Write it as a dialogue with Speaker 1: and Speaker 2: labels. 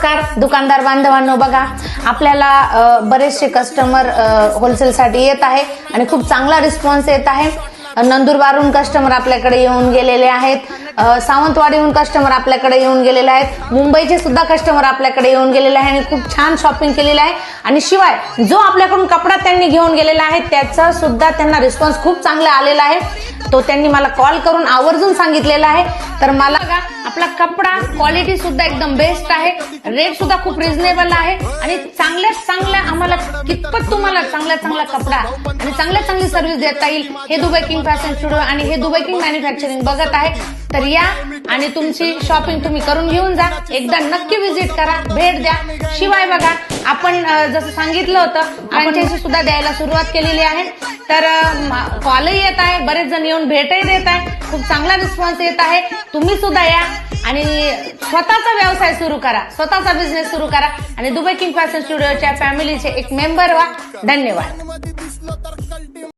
Speaker 1: नमस्कार दुकानदार बांधवांनो, बघा आपल्याला बरेचसे कस्टमर होलसेलसाठी येत आहे आणि खूप चांगला रिस्पॉन्स येत आहे. नंदुरबारहून कस्टमर आपल्याकडे येऊन गेलेले आहेत, सावंतवाडीहून कस्टमर आपल्याकडे येऊन गेलेले आहेत, मुंबईचे सुद्धा कस्टमर आपल्याकडे येऊन गेलेले आहे आणि खूप छान शॉपिंग केलेली आहे. आणि शिवाय जो आपल्याकडून कपडा त्यांनी घेऊन गेलेला आहे त्याचा सुद्धा त्यांना रिस्पॉन्स खूप चांगला आलेला आहे. तो त्यांनी मला कॉल करून आवर्जून सांगितलेला आहे. तर मला आपला कपडा क्वालिटी सुद्धा एकदम बेस्ट आहे, रेट सुद्धा खूप रिझनेबल आहे आणि चांगल्यात चांगल्या आम्हाला कितपत तुम्हाला चांगला कपडा आणि चांगली सर्व्हिस देता येईल हे दुबई किंग फॅशन स्टुडिओ आणि हे दुबई किंग मॅन्युफॅक्चरिंग बघत आहे. तर या आणि तुमची शॉपिंग तुम्ही करून घेऊन जा, एकदा नक्की व्हिजिट करा, भेट द्या. शिवाय बघा आपण जसं सांगितलं होतं फ्रँचायझी सुद्धा द्यायला सुरुवात केलेली आहे. तर कॉलही येत आहे, बरेच जण येऊन भेटही देत आहे, खूप चांगला रिस्पॉन्स येत आहे. तुम्ही सुद्धा या आणि स्वतःचा व्यवसाय सुरू करा, स्वतःचा बिझनेस सुरू करा आणि दुबई किंग फॅशन स्टुडिओच्या फॅमिलीचे एक मेंबर व्हा. धन्यवाद.